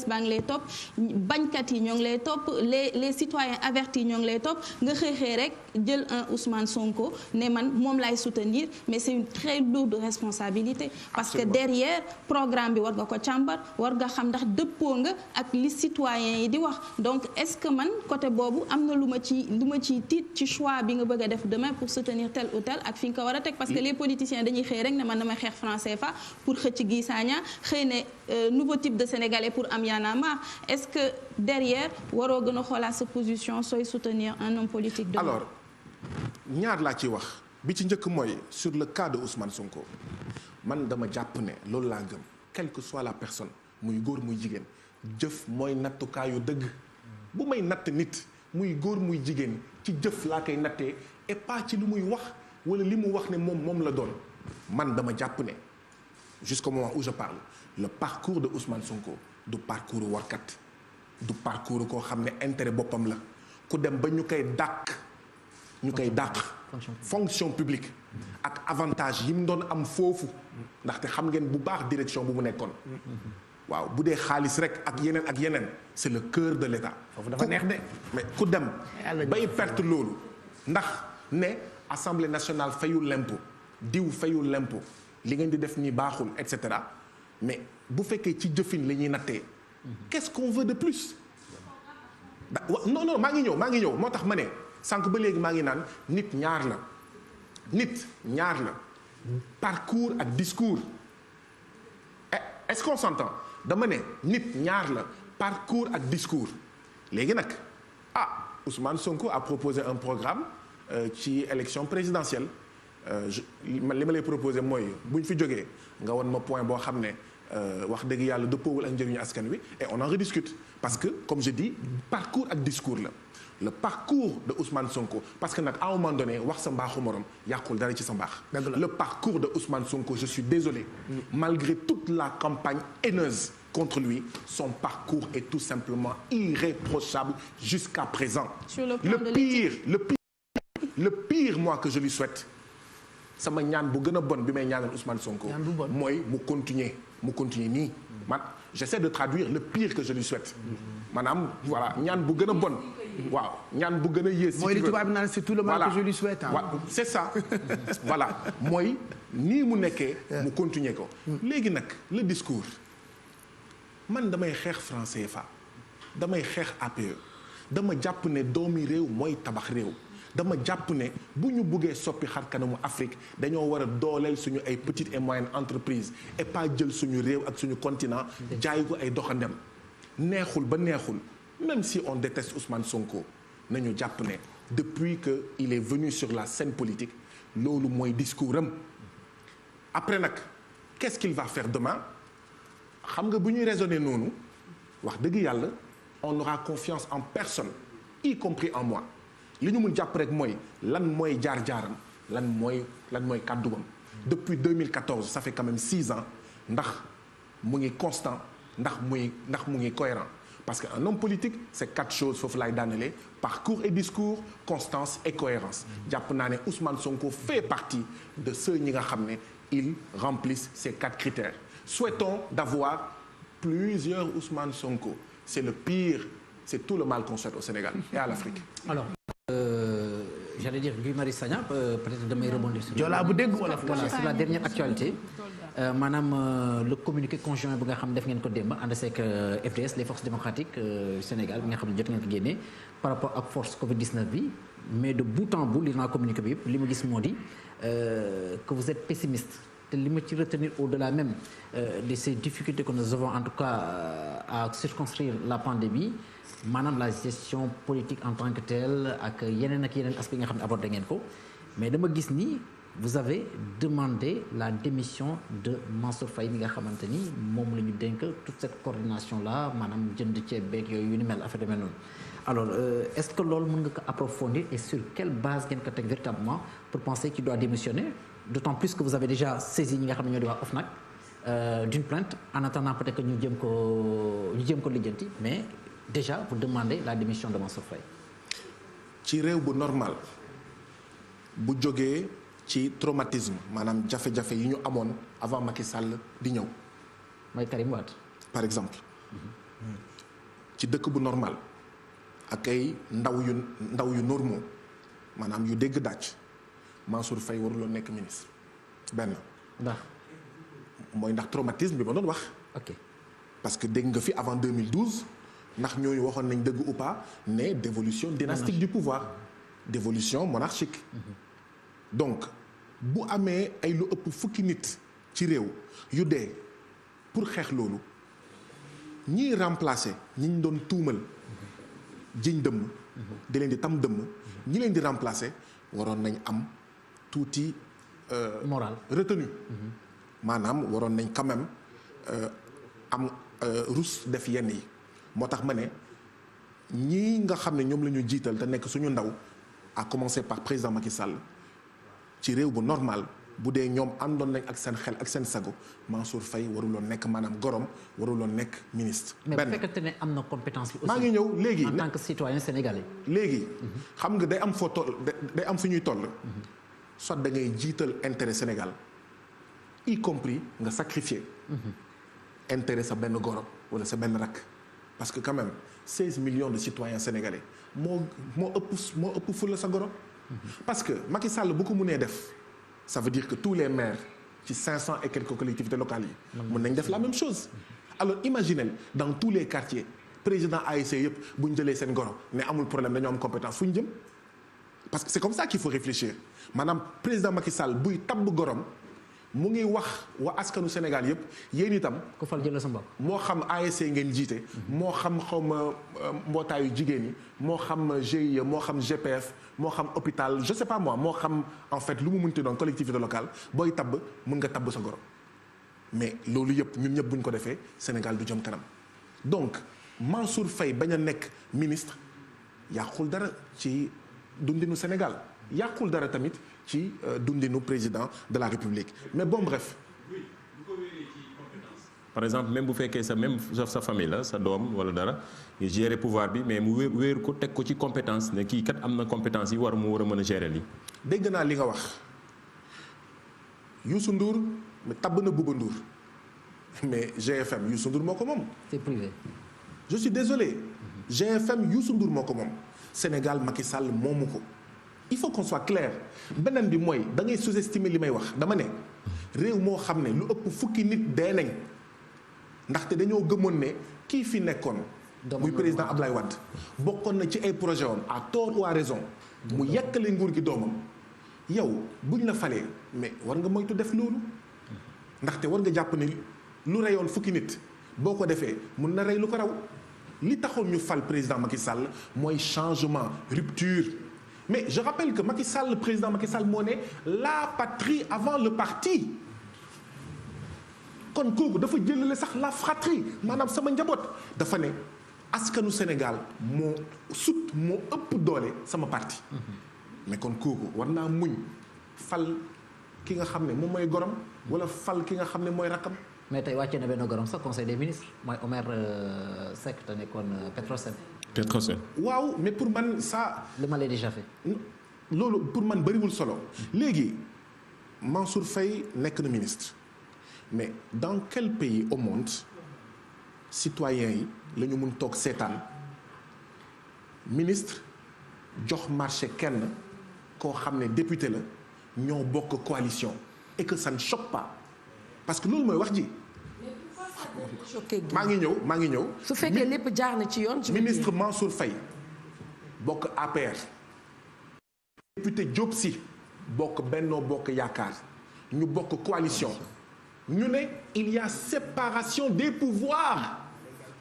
baa ngi lay topp bañkat yi ñoo ngi lay topp les citoyens avertis ñoo ngi lay topp nga xëy rek jël un Ousmane Sonko ne man moom laay soutenir mais c'est une très lourde responsabilité parce que derrière programme bi war nga ko càmbar war nga xam ndax dëppoo nga ak li citoyens yi di wax donc est-ce que man côté boobu am na lu ma ciy tiit ci choix bi nga bëgg a def demain pour soutenir tel ou tel ak fi nga ko war a teg parce que les politiciens dañuy xëy rek ne man damay xeex franc CFA pour xëcc Guy Sagna xëy ne nouveau type de Sénégalais pour am Y'en a marre est-ce que derrière waroo gën a xoolaat sa position sooy soutenir un homme politique de alors ñaar laa ci wax bi ci njëkk mooy sur le cas de Ousmane Sonko man dama jàpp ne loolu laa gëm quelle que soit la personne muy góor muy jigéen jëf mooy nattukaayu dëgg bu may natt nit muy góor muy jigéen ci jëf laa koy nattee et pas ci lu muy wax wala li mu wax ne moom la doon man dama jàpp ne jusqu'au moment où je parle le parcours de Ousmane Sonko du parcours warkat du parcours koo xam ne intérêt boppam la ku dem ba ñu koy dàq fonction publique ak avantage yi mu doon am foofu ndaxte xam ngeen bu baax direction bu mu nekkoon waaw bu dee xaalis rek ak yeneen c'est le cœur de l'État foofu dafa neex de mais ku dem bay perte loolu ndax ne Assemblée nationale fayul l'impôt diw fayul l'impôt li ngeen di def nii baaxul et cetera mais bu fekkee ci jëfin la ñuy nattee qu'est-ce qu'on veut de plus non maa ngi ñëw moo tax ma ne sànq ba léegi maa ngi naan nit ñaar la parcours ak discours est-ce qu'on s'entend dama ne nit ñaar la parcours ak discours léegi nag Ousmane Sonko a proposé un programme ci élection présidentielle li ma lay proposé mooy bu ñu fi jógee nga won ma point boo xam ne wax dëgg yàlla dëppoowul ak njëriñu askan wi et on en rediscute parce que comme je dis parcours ak discours la le parcours de Ousmane Sonko parce que nag à un moment donné wax sa mbaaxu morom yàqul dara ci sa mbaax le parcours de Ousmane Sonko je suis désolé malgré toute la campagne haineuse contre lui son parcours est tout simplement irréprochable jusqu'à présent le pire moi que je lui souhaite sama ñaan bu gën a bon bi may ñaanal Ousmane Sonko mooy mu continuer nii man j'essaie de traduire le pire que je lui souhaite maanaam voilà ñaan bu gën a bon waaw ñaan bu gën a yées mooy li tubaab naan c'est tout le mal que je lui souhaite c'est ça voilà mooy nii mu nekkee mu continuer ko léegi nag le discours man damay xeex franc CFA damay xeex APE dama jàpp ne doomi réew mooy tabax réew dama jàpp ne bu ñu buggee soppi xar kanamu Afrique dañoo war a dooleel suñu ay petites et moyennes entreprises et pas jël suñu réew ak suñu continent jaay ko ay doxandem neexul ba neexul même si on déteste Ousmane Sonko nañu jàpp ne depuis que il est venu sur la scène politique loolu mooy discours am après nag qu'est-ce qu'il va faire demain xam nga bu ñuy raisonner noonu wax dëgg yàlla on aura confiance en personne y compris en moi li ñu mun jàpp rek mooy lan mooy jaar-jaaram lan mooy kàdduwam depuis 2014 ça fait quand même 6 ans ndax mu ngi constant ndax mu ngi cohérent parce que un homme politique c'est 4 choses foofu laay daanelee parcours et discours constance et cohérence jàpp naa ne Ousmane Sonko fait partie de ceux ñi nga xam ne ils remplissent ces 4 critères souhaitons d'avoir plusieurs Ousmane Sonko c'est le pire c'est tout le mal qu'on souhaite au Sénégal et à l'Afrique. Alors j'allais dire Guy Marius Sagna peut-être damay rebondir sur Joolaa bu dégg wala voilà sur la dernière actualité maanaam le communiqué conjoint bi nga xam ne def ngeen ko démb ànd seeg FDS les forces démocratiques Sénégal bi nga xam ne jot ngeen ko génnee par rapport ak force Covid-19 bi mais de bout en bout li naa communiqué bi yëpp li ma gis moo di que vous êtes pessimiste te li ma ci retenir au-delà même de ces difficultés que nous avons en tout cas à circonscrire la pandémie maanaam la gestion politique en tant que telle ak yeneen aspect yi nga xam ne abordé ngeen ko mais dama gis ni vous avez demandé la démission de Mansour Faye mi nga xamante ni moom la ñu dénk toute cette coordination là maanaam jënd ceeb beeg yooyu yu ni mel affaire de mel noonu alors est-ce que loolu mën nga ko approfondir et sur quelle base ngeen ko teg véritablement pour penser qu'il doit démissionner d'autant plus que vous avez déjà saisi ñi nga xam ne ñoo di waa OFNAC d'une plainte en attendant peut-être que ñu jëm ko lijjanti mais déjà vous demandez la démission de Mansour Faye. ci réew bu normal bu jógee ci traumatisme maanaam jafe-jafe yi ñu amoon avant Macky Sall di ñëw. mooy Karim Wade. par exemple. ci dëkk bu normal ak ay ndaw yu normaux maanaam yu dégg dàcc Mansour Faye waruloo nekk ministre benn. ndax traumatisme bi ma doon wax. ok parce que dégg nga fi avant 2012 ndax ñooñu waxoon nañ dëgg ou pas ne dévolution dynastique du pouvoir dévolution monarchique. donc bu amee ay lu ëpp fukki nit ci réew yu dee pour xeex loolu ñiy remplacer ñi ñu doon tuumal jiñ dëmm. di leen di tam dëmm ñi leen di remplacer waroon nañ am tuuti. moral retenu maanaam waroon nañ quand même am rus def yenn yi moo tax ma ne ñii nga xam ne ñoom la ñu jiital te nekk suñu ndaw à commencer par président Macky Sall ci réew bu normal bu dee ñoom àndoon nañ ak seen xel ak seen sago Mansour Faye waruloon nekk maanaam gorom waruloon nekk ministre. mais bu fekkente ne am na compétence bi aussi. maa ngi ñëw léegi en tant que citoyen sénégalais. léegi xam nga day am foo toll day am fi ñuy toll. soit da ngay jiital intérêt Sénégal y compris nga sacrifier intérêt sa benn goro wala sa benn rakk parce que quand même 16 millions de citoyens sénégalais moo ëpp fulla sa goro. parce que Macky Sall bu ko mënee def ça veut dire que tous les maires ci 500 et quelques collectivités locales yi mën nañ def la même chose. alors imaginez dans tous les quartiers président ASC yëpp bu ñu jëlee seen goro ne amul problème dañoo am compétence fu ñu jëm parce que c'est comme ça qu'il faut réfléchir maanaam président Macky Sall buy tabb gorom mu ngi wax waa askanu Sénégal yëpp yéen itam. ku fal jël sa mbokk. moo xam ASC ngeen jiite. moo xam xawma mbootaayu jigéen ñi moo xam GIE moo xam GPF moo xam hôpital je sais pas moi moo xam en fait lu mu munti doon collectivité locale booy tabb mun nga tabb sa gorom mais loolu yëpp ñun ñëpp bu ñu ko defee Sénégal du jëm kanam donc Mansour Faye bañ a nekk ministre yàqul dara ci dundinu Sénégal yàqul dara tamit ci dundinu président de la République mais bon bref. par exemple même bu fekkee sa famille la sa doom wala dara nga gérer pouvoir bi mais mu wéeru ko teg ko ci compétence ne kii kat am na compétence yi mu war a mën a gérer lii. dégg naa li nga wax Youssou Ndour mais tabb na Bouba Ndour mais GFM Youssou Ndour moo ko moom. c'est privé. je suis désolé. GFM Youssou Ndour moo ko moom. Sénégal Macky Sall moomu ko. il faut qu'on soit clair beneen bi mooy da ngay sous-estimer li may wax dama ne réew moo xam ne lu ëpp fukki nit dee nañ ndaxte dañoo gëmoon ne kii fi nekkoon. muy président Ablaye Wade bokkoon na ci ay projet am à tort ou à raison. mu yekkale nguur gi doomam. yow buñ la falee mais war nga moytu def loolu ndaxte war nga jàpp ne lu reyoon fukki nit boo ko defee mun na rey lu ko raw li taxoon ñu fal président Macky Sall mooy changement rupture. mais je rappelle que Macky Sall le président Macky Sall moo ne la patrie avant le parti kon kooku dafa jëlale sax la fratrie maanaam sama njaboot dafa ne askanu Sénégal moo ëpp doole sama parti mais kon kooku war naa muñ fal ki nga xam ne moom mooy gorom wala fal ki nga xam ne mooy rakkam. mais tey wàccee na benn gorom sax conseil des ministres mooy Omer Seck te nekkoon Petrosen. waaw mais pour man ça. li ma lay déjà fait. loolu pour man bëriwul solo. léegi Mansour Faye nekk na ministre mais dans quel pays au monde citoyens yi la ñu mun toog seetaan ministre jox marché kenn koo xam ne député la ñoo bokk coalition et que ça ne choque pas parce que loolu mooy wax ji. maa ngi ñëw. su fekkee lépp jaar na ci yoon. ministre Mansour Faye bokk APR. député Diop Sy bokk Benno Bokk Yaakaar ñu bokk coalition ñu ne il y a séparation des pouvoirs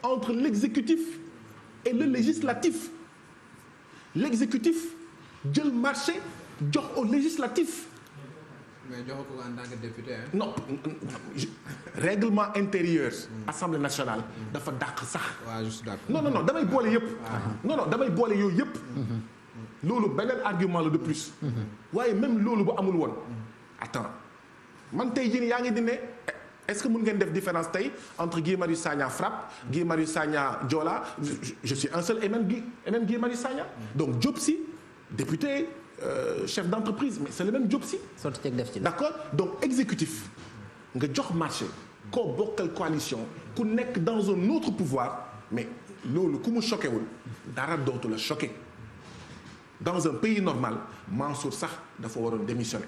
entre l'exécutif et le législatif l'exécutif jël marché jox au législatif. mais jox ko en tant que député hein? Non règlement intérieur. Assemblée nationale dafa dàq sax. waaw je suis d'accord. non damay boole yëpp. non damay boole yooyu yëpp. loolu beneen argument la de plus. waaye même loolu bu amul woon. attends man tey jii yaa ngi di ne est-ce que mën ngeen def différence tey entre Guy Marius Sagna FRAPP Guy Marius Sagna Joola je suis un seul et même Guy Marius Sagna. donc Diop Sy député chef d'entreprise mais c'est le même Diop Sy. d'accord donc exécutif nga jox marché koo bokkal coalition ku nekk dans un autre pouvoir mais loolu ku mu choqué wul dara dootu la choqué dans un pays normal Mansour sax dafa waroon démissionner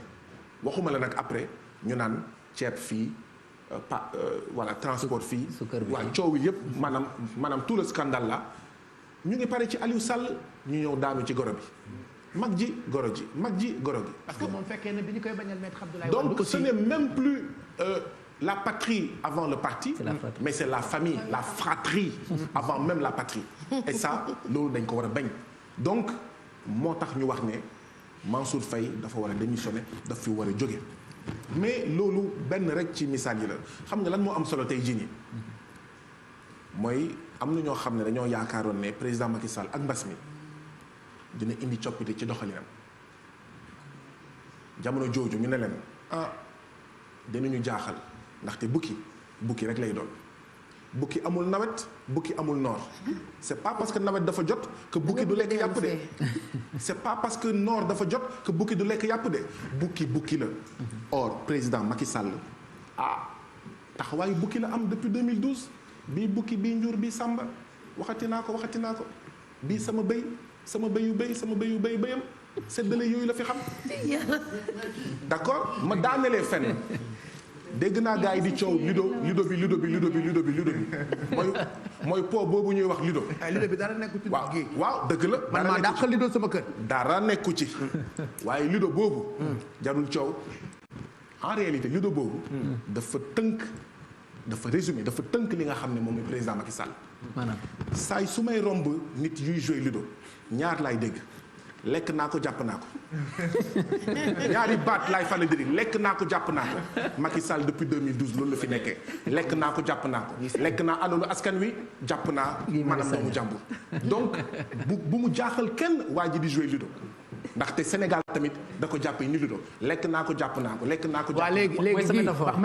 waxuma la nag après ñu naan ceeb fii voilà transport fii waa coow yi yëpp maanaam tout le scandale là ñu ngi pare ci Aliou Sall ñu ñëw daanu ci goro bi mag ji goro ji mag ji goro gi. parce que moom fekkee ne bi ñu koy bañal maître Abdoulaye Wade donc ce n'est même plus la patrie avant le parti mais c'est la famille la fratrie avant même la patrie et ça loolu dañ ko war a bañ donc moo tax ñu wax ne Mansour Faye dafa war a démissionner daf fi war a jóge mais loolu benn rek ci misaal yi la xam nga lan moo am solo tey jii nii mooy am na ñoo xam ne dañoo yaakaaroon ne président Macky Sall ak mbas mi dina indi coppite ci doxalinam jamono jooju ñu ne leen dinañu jaaxal ndaxte bukki rek lay doon bukki amul nawet bukki amul noor c'est pas parce que nawet dafa jot que bukki du lekk yàpp de c'est pas parce que noor dafa jot que bukki du lekk yàpp de bukki la or président Macky Sall taxawaayu bukki la am depuis 2012 bii bukki bii njuur bii sàmba waxati naa ko bii sama béyu béyam seddale yooyu la fi xam d'accord ma daanelee fenn dégg naa gars yi di coow ludo bi mooy po boobu ñuy wax ludo. ludo bi dara nekku ci. waaw dëgg la. man maa dàqal ludo sama kër. dara nekku ci waaye ludo boobu. jarul coow en réalité ludo boobu. dafa résumé dafa tënk li nga xam ne moom mooy président Macky Sall. maanaam saay su may romb nit yuy joué ludo ñaar laay dégg. lekk naa ko jàpp naa ko ñaari baat laay faral di lekk naa ko jàpp naa ko Macky Sall depuis 2012 loolu la fi nekkee lekk naa ko jàpp naa ko lekk naa alalu askan wi jàpp naa maanaam doomu jàmbur donc bu mu jaaxal kenn waa ji di jouer ludo ndaxte Sénégal tamit da ko jàppee ni ludo lekk naa ko jàpp naa ko lekk naa ko jàpp naa ko.